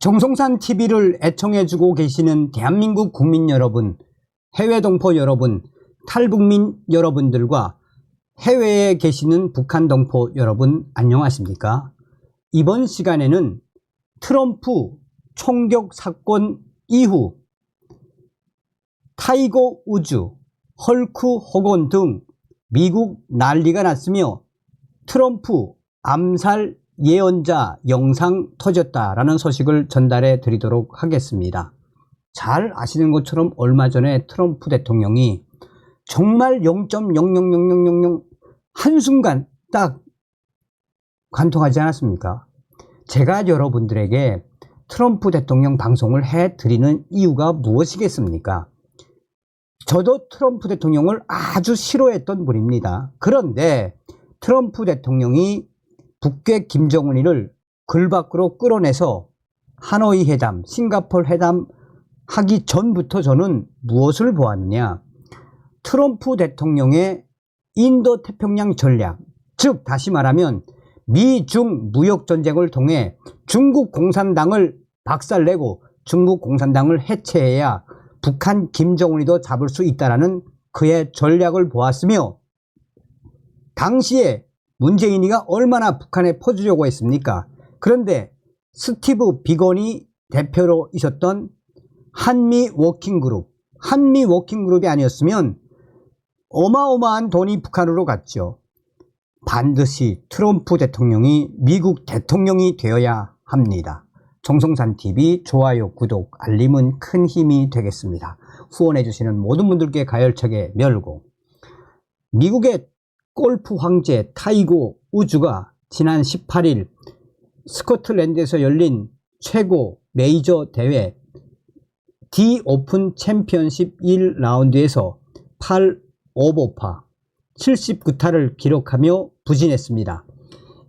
정성산 TV를 애청해주고 계시는 대한민국 국민 여러분, 해외 동포 여러분, 탈북민 여러분들과 해외에 계시는 북한 동포 여러분 안녕하십니까? 이번 시간에는 트럼프 총격 사건 이후 타이거 우즈, 헐크 호건 등 미국 난리가 났으며 트럼프 암살 예언자 영상 터졌다라는 소식을 전달해 드리도록 하겠습니다. 잘 아시는 것처럼 얼마 전에 트럼프 대통령이 정말 0.000000 한순간 딱 관통하지 않았습니까? 제가 여러분들에게 트럼프 대통령 방송을 해 드리는 이유가 무엇이겠습니까? 저도 트럼프 대통령을 아주 싫어했던 분입니다. 그런데 트럼프 대통령이 북괴 김정은이를 글 밖으로 끌어내서 하노이 회담, 싱가포르 회담 하기 전부터 저는 무엇을 보았느냐? 트럼프 대통령의 인도 태평양 전략, 즉 다시 말하면 미중 무역 전쟁을 통해 중국 공산당을 박살내고 중국 공산당을 해체해야 북한 김정은이도 잡을 수 있다라는 그의 전략을 보았으며, 당시에 문재인이가 얼마나 북한에 퍼주려고 했습니까? 그런데 스티브 비건이 대표로 있었던 한미 워킹그룹, 한미 워킹그룹이 아니었으면 어마어마한 돈이 북한으로 갔죠. 반드시 트럼프 대통령이 미국 대통령이 되어야 합니다. 정성산TV 좋아요, 구독, 알림은 큰 힘이 되겠습니다. 후원해주시는 모든 분들께 가열차게 멸고, 미국의 골프 황제 타이거 우즈가 지난 18일 스코틀랜드에서 열린 최고 메이저 대회 디 오픈 챔피언십 1라운드에서 8오버파 79타를 기록하며 부진했습니다.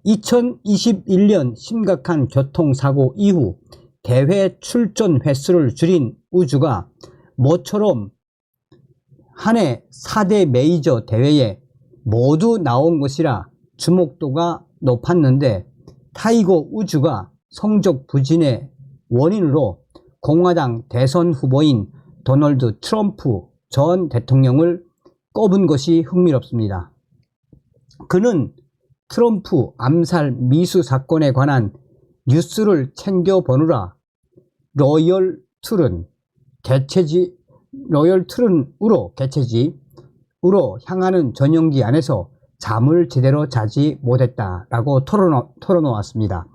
2021년 심각한 교통사고 이후 대회 출전 횟수를 줄인 우즈가 모처럼 한 해 4대 메이저 대회에 모두 나온 것이라 주목도가 높았는데, 타이거 우즈가 성적 부진의 원인으로 공화당 대선 후보인 도널드 트럼프 전 대통령을 꼽은 것이 흥미롭습니다. 그는 트럼프 암살 미수 사건에 관한 뉴스를 챙겨보느라 로열 트른으로 향하는 전용기 안에서 잠을 제대로 자지 못했다라고 털어놓았습니다.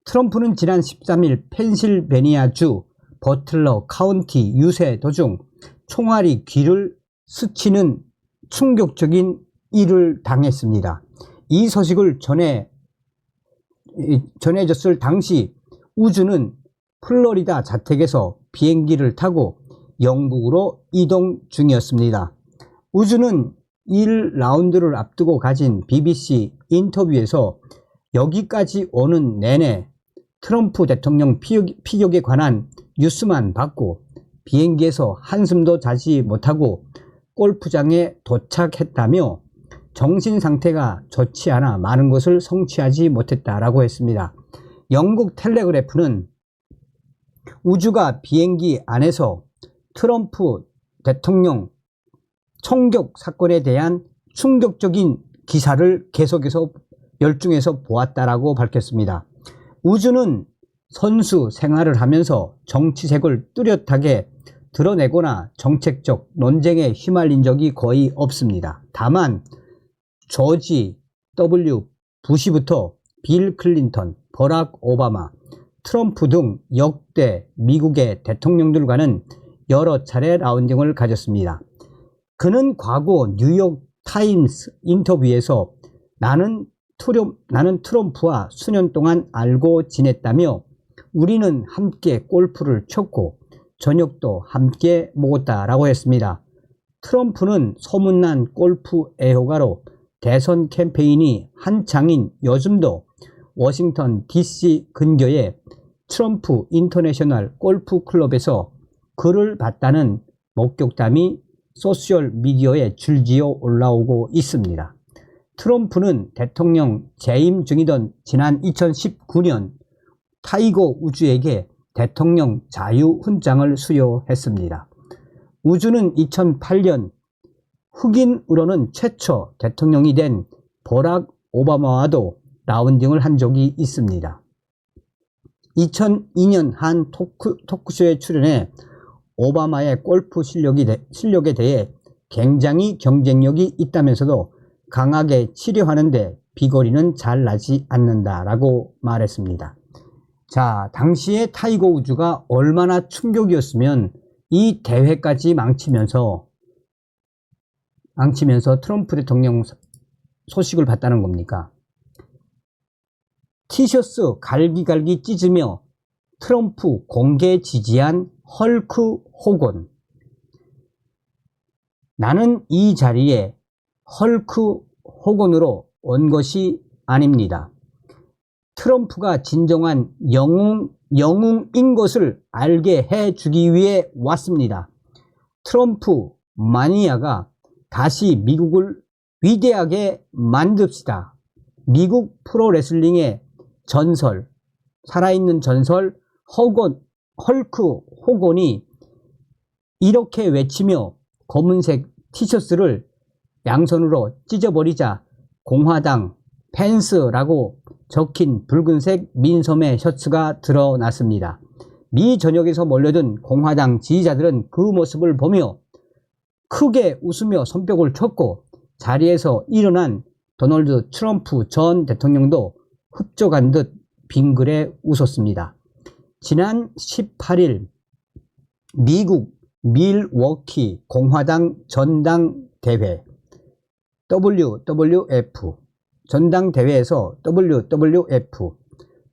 트럼프는 지난 13일 펜실베니아주 버틀러 카운티 유세 도중 총알이 귀를 스치는 충격적인 일을 당했습니다. 이 소식을 전해졌을 당시 우즈는 플로리다 자택에서 비행기를 타고 영국으로 이동 중이었습니다. 우즈는 1라운드를 앞두고 가진 BBC 인터뷰에서 여기까지 오는 내내 트럼프 대통령 피격에 관한 뉴스만 받고 비행기에서 한숨도 자지 못하고 골프장에 도착했다며 정신 상태가 좋지 않아 많은 것을 성취하지 못했다라고 했습니다. 영국 텔레그래프는 우즈가 비행기 안에서 트럼프 대통령 총격 사건에 대한 충격적인 기사를 계속해서 열중해서 보았다라고 밝혔습니다. 우즈는 선수 생활을 하면서 정치색을 뚜렷하게 드러내거나 정책적 논쟁에 휘말린 적이 거의 없습니다. 다만 조지 W. 부시부터 빌 클린턴, 버락 오바마, 트럼프 등 역대 미국의 대통령들과는 여러 차례 라운딩을 가졌습니다. 그는 과거 뉴욕 타임스 인터뷰에서 나는 트럼프와 수년 동안 알고 지냈다며 우리는 함께 골프를 쳤고 저녁도 함께 먹었다라고 했습니다. 트럼프는 소문난 골프 애호가로 대선 캠페인이 한창인 요즘도 워싱턴 DC 근교의 트럼프 인터내셔널 골프 클럽에서 글을 봤다는 목격담이 소셜미디어에 줄지어 올라오고 있습니다. 트럼프는 대통령 재임 중이던 지난 2019년 타이거 우즈에게 대통령 자유훈장을 수여했습니다. 우주는 2008년 흑인으로는 최초 대통령이 된 버락 오바마와도 라운딩을 한 적이 있습니다. 2002년 한 토크쇼에 출연해 오바마의 골프 실력에 대해 굉장히 경쟁력이 있다면서도 강하게 치료하는데 비거리는 잘 나지 않는다라고 말했습니다. 자, 당시에 타이거 우즈가 얼마나 충격이었으면 이 대회까지 망치면서 트럼프 대통령 소식을 봤다는 겁니까? 티셔츠 갈기갈기 찢으며 트럼프 공개 지지한 헐크 호건. 나는 이 자리에 헐크 호건으로 온 것이 아닙니다. 트럼프가 진정한 영웅인 것을 알게 해주기 위해 왔습니다. 트럼프 마니아가 다시 미국을 위대하게 만듭시다. 미국 프로레슬링의 전설, 살아있는 전설 헐크 호건이 이렇게 외치며 검은색 티셔츠를 양손으로 찢어버리자 공화당 펜스라고 적힌 붉은색 민소매 셔츠가 드러났습니다. 미 전역에서 몰려든 공화당 지지자들은 그 모습을 보며 크게 웃으며 손뼉을 쳤고 자리에서 일어난 도널드 트럼프 전 대통령도 흡족한 듯 빙그레 웃었습니다. 지난 18일 미국 밀워키 공화당 전당대회 WWF 전당대회에서 WWF,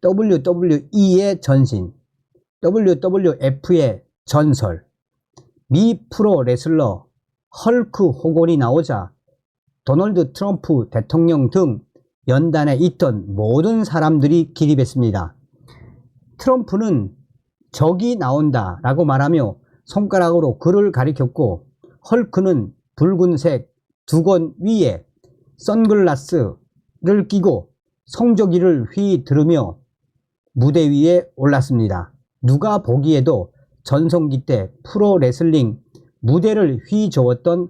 WWE의 전신, WWF의 전설, 미 프로 레슬러 헐크 호건이 나오자 도널드 트럼프 대통령 등 연단에 있던 모든 사람들이 기립했습니다. 트럼프는 적이 나온다 라고 말하며 손가락으로 그를 가리켰고 헐크는 붉은색 두건 위에 선글라스를 끼고 성조기를 휘두르며 무대 위에 올랐습니다. 누가 보기에도 전성기 때 프로레슬링 무대를 휘저었던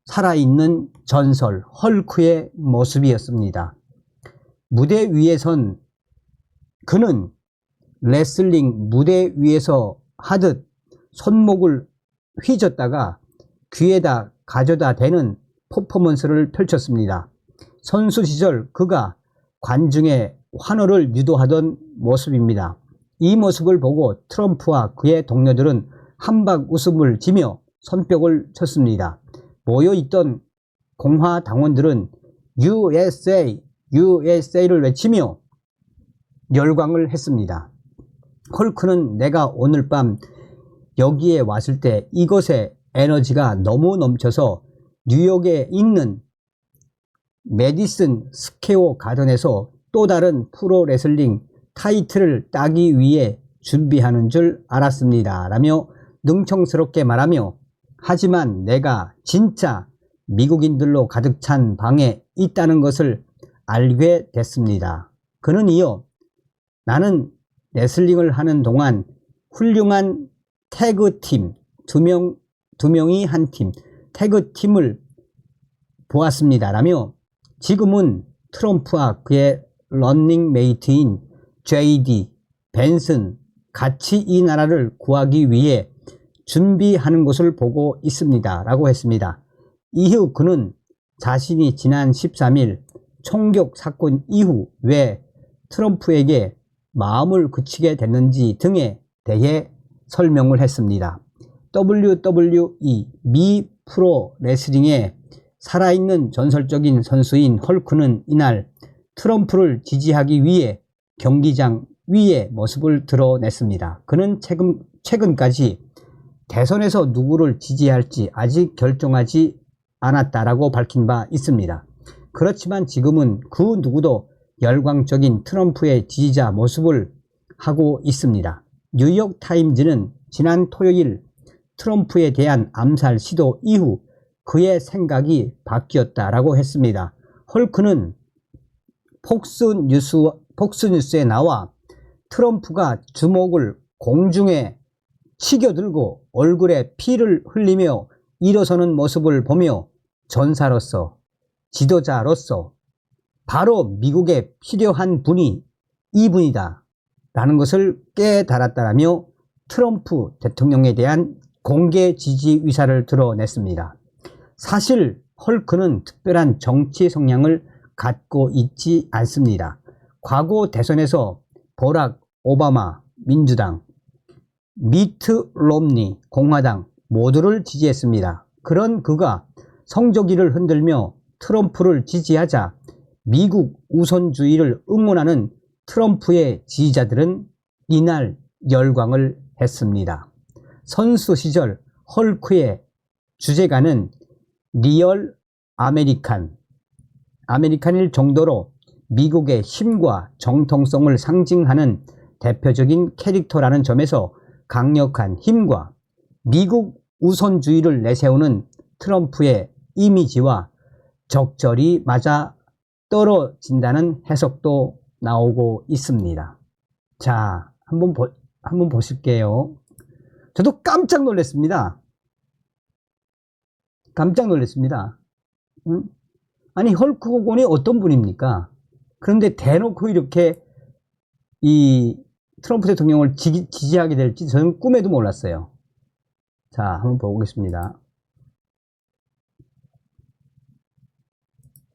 살아있는 전설 헐크의 모습이었습니다. 무대 위에선 그는 레슬링 무대 위에서 하듯 손목을 휘젓다가 귀에다 가져다 대는 퍼포먼스를 펼쳤습니다. 선수 시절 그가 관중의 환호를 유도하던 모습입니다. 이 모습을 보고 트럼프와 그의 동료들은 한박 웃음을 지며 손뼉을 쳤습니다. 모여있던 공화당원들은 USA, USA를 외치며 열광을 했습니다. 헐크는 내가 오늘 밤 여기에 왔을 때 이것의 에너지가 너무 넘쳐서 뉴욕에 있는 메디슨 스퀘어 가든에서 또 다른 프로레슬링 타이틀을 따기 위해 준비하는 줄 알았습니다. 라며 능청스럽게 말하며 하지만 내가 진짜 미국인들로 가득 찬 방에 있다는 것을 알게 됐습니다. 그는 이어 나는 레슬링을 하는 동안 훌륭한 태그팀 두 명이 한 팀 태그팀을 보았습니다. 라며 지금은 트럼프와 그의 런닝메이트인 JD, 벤슨 같이 이 나라를 구하기 위해 준비하는 것을 보고 있습니다. 라고 했습니다. 이후 그는 자신이 지난 13일 총격 사건 이후 왜 트럼프에게 마음을 굳히게 됐는지 등에 대해 설명을 했습니다. WWE 미 프로 레슬링의 살아있는 전설적인 선수인 헐크는 이날 트럼프를 지지하기 위해 경기장 위의 모습을 드러냈습니다. 그는 최근까지 대선에서 누구를 지지할지 아직 결정하지 않았다라고 밝힌 바 있습니다. 그렇지만 지금은 그 누구도 열광적인 트럼프의 지지자 모습을 하고 있습니다. 뉴욕타임즈는 지난 토요일 트럼프에 대한 암살 시도 이후 그의 생각이 바뀌었다라고 했습니다. 헐크는 폭스뉴스에 나와 트럼프가 주목을 공중에 치겨들고 얼굴에 피를 흘리며 일어서는 모습을 보며 전사로서, 지도자로서 바로 미국에 필요한 분이 이분이다 라는 것을 깨달았다라며 트럼프 대통령에 대한 공개 지지 의사를 드러냈습니다. 사실 헐크는 특별한 정치 성향을 갖고 있지 않습니다. 과거 대선에서 버락 오바마 민주당, 미트 롬니 공화당 모두를 지지했습니다. 그런 그가 성조기를 흔들며 트럼프를 지지하자 미국 우선주의를 응원하는 트럼프의 지지자들은 이날 열광을 했습니다. 선수 시절 헐크의 주제가는 리얼 아메리칸일 정도로 미국의 힘과 정통성을 상징하는 대표적인 캐릭터라는 점에서 강력한 힘과 미국 우선주의를 내세우는 트럼프의 이미지와 적절히 맞아 떨어진다는 해석도 나오고 있습니다. 자, 한번 보실게요. 저도 깜짝 놀랐습니다. 깜짝 놀랐습니다. 응? 아니, 헐크 호건이 어떤 분입니까? 그런데 대놓고 이렇게 이 트럼프 대통령을 지지하게 될지 저는 꿈에도 몰랐어요. 자, 한번 보겠습니다.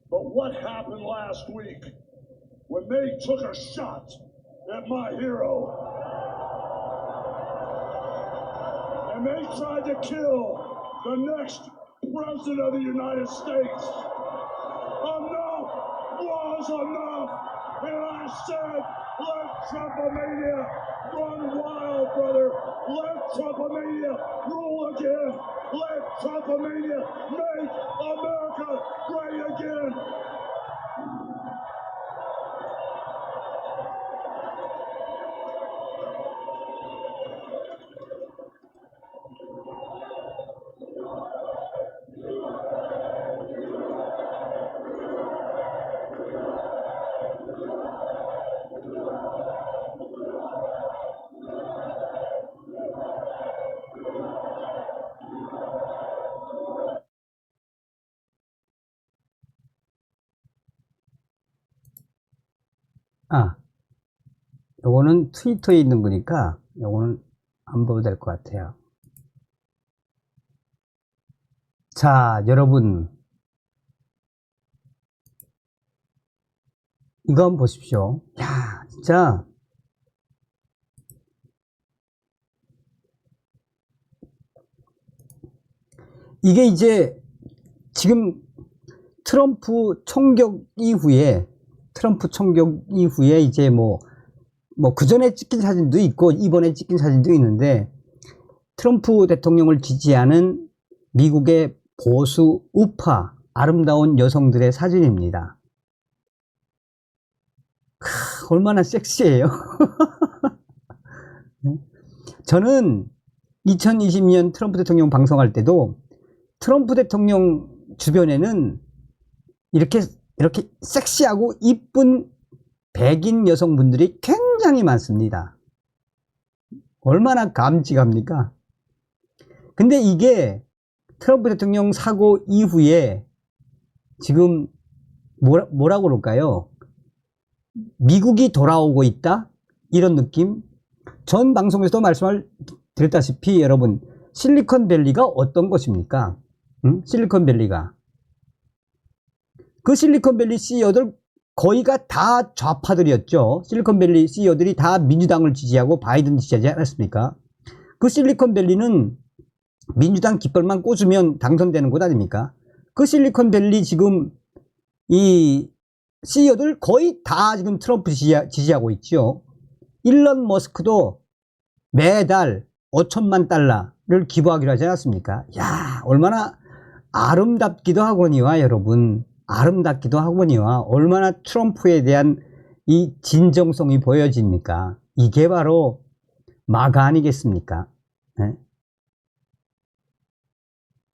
But what happened last week when they took a shot at my hero and they tried to kill the next president of the United States? Enough was enough, and I said, let Trumpomania run wild, brother. Let Trumpomania rule again. Let Trumpomania make America great again. 요거는 트위터에 있는 거니까 요거는 안 봐도 될 것 같아요. 자, 여러분 이거 한번 보십시오. 야, 진짜 이게 이제 지금 트럼프 총격 이후에 이제 뭐 그 전에 찍힌 사진도 있고 이번에 찍힌 사진도 있는데 트럼프 대통령을 지지하는 미국의 보수 우파 아름다운 여성들의 사진입니다. 얼마나 섹시해요. 저는 2020년 트럼프 대통령 방송할 때도 트럼프 대통령 주변에는 이렇게 섹시하고 이쁜 백인 여성분들이 굉장히 많습니다. 얼마나 감직합니까? 근데 이게 트럼프 대통령 사고 이후에 지금 뭐라고 그럴까요? 미국이 돌아오고 있다? 이런 느낌? 전 방송에서도 말씀을 드렸다시피 여러분, 실리콘밸리가 어떤 것입니까? 실리콘밸리가. 그 실리콘밸리 CEO들 거의가 다 좌파들이었죠. 실리콘밸리 CEO들이 다 민주당을 지지하고 바이든 지지하지 않았습니까? 그 실리콘밸리는 민주당 깃발만 꽂으면 당선되는 곳 아닙니까? 그 실리콘밸리 지금 이 CEO들 거의 다 지금 트럼프 지지하고 있죠. 일론 머스크도 매달 5천만 달러를 기부하기로 하지 않았습니까? 야, 얼마나 아름답기도 하거니와 여러분, 아름답기도 하거니와 얼마나 트럼프에 대한 이 진정성이 보여집니까? 이게 바로 마가 아니겠습니까? 네?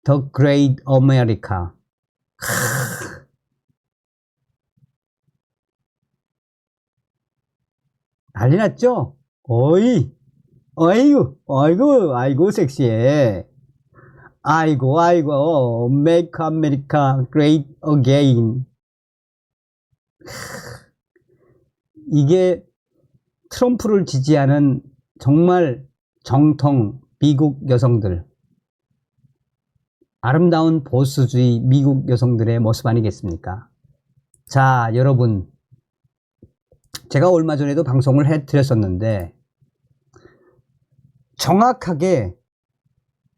The Great America. 난리 났죠? 어이, 아이고, 섹시해. 아이고, make America great again. 이게 트럼프를 지지하는 정말 정통 미국 여성들, 아름다운 보수주의 미국 여성들의 모습 아니겠습니까? 자, 여러분, 제가 얼마 전에도 방송을 해드렸었는데 정확하게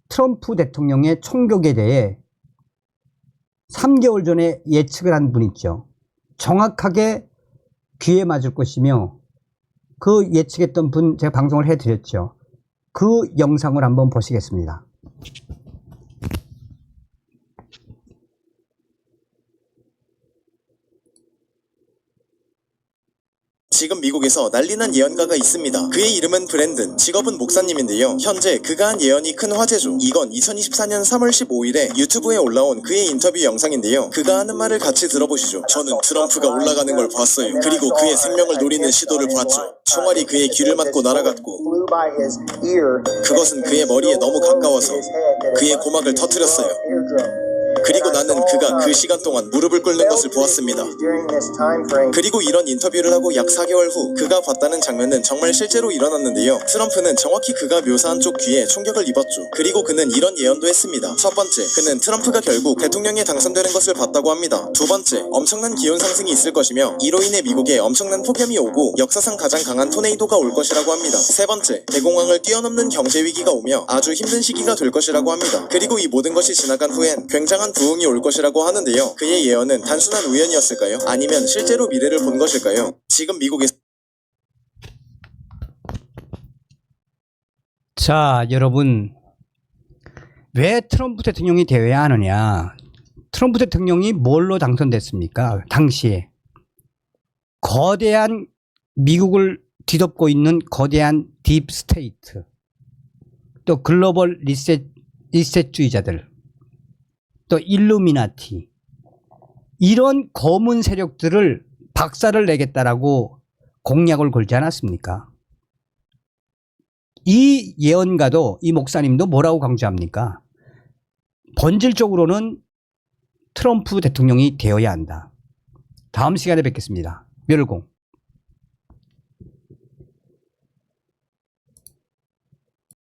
트럼프 대통령의 총격에 대해 3개월 전에 예측을 한 분 있죠. 정확하게 귀에 맞을 것이며 그 예측했던 분 제가 방송을 해드렸죠. 그 영상을 한번 보시겠습니다. 지금 미국에서 난리난 예언가가 있습니다. 그의 이름은 브랜든, 직업은 목사님인데요. 현재 그가 한 예언이 큰 화제죠. 이건 2024년 3월 15일에 유튜브에 올라온 그의 인터뷰 영상인데요. 그가 하는 말을 같이 들어보시죠. 저는 트럼프가 올라가는 걸 봤어요. 그리고 그의 생명을 노리는 시도를 봤죠. 총알이 그의 귀를 맞고 날아갔고 그것은 그의 머리에 너무 가까워서 그의 고막을 터뜨렸어요. 그리고 나는 그가 그 시간 동안 무릎을 꿇는 것을 보았습니다. 그리고 이런 인터뷰를 하고 약 4개월 후 그가 봤다는 장면은 정말 실제로 일어났는데요. 트럼프는 정확히 그가 묘사한 쪽 귀에 충격을 입었죠. 그리고 그는 이런 예언도 했습니다. 첫 번째, 그는 트럼프가 결국 대통령에 당선되는 것을 봤다고 합니다. 두 번째, 엄청난 기온 상승이 있을 것이며 이로 인해 미국에 엄청난 폭염이 오고 역사상 가장 강한 토네이도가 올 것이라고 합니다. 세 번째, 대공황을 뛰어넘는 경제 위기가 오며 아주 힘든 시기가 될 것이라고 합니다. 그리고 이 모든 것이 지나간 후엔 굉장한 부흥이 올 것이라고 하는데요. 그의 예언은 단순한 우연이었을까요? 아니면 실제로 미래를 본 것일까요? 지금 미국에서 자, 여러분, 왜 트럼프 대통령이 되어야 하느냐? 트럼프 대통령이 뭘로 당선됐습니까? 당시에 거대한 미국을 뒤덮고 있는 거대한 딥 스테이트, 또 글로벌 리셋주의자들, 또 일루미나티, 이런 검은 세력들을 박살을 내겠다라고 공약을 걸지 않았습니까? 이 예언가도, 이 목사님도 뭐라고 강조합니까? 본질적으로는 트럼프 대통령이 되어야 한다. 다음 시간에 뵙겠습니다. 멸공.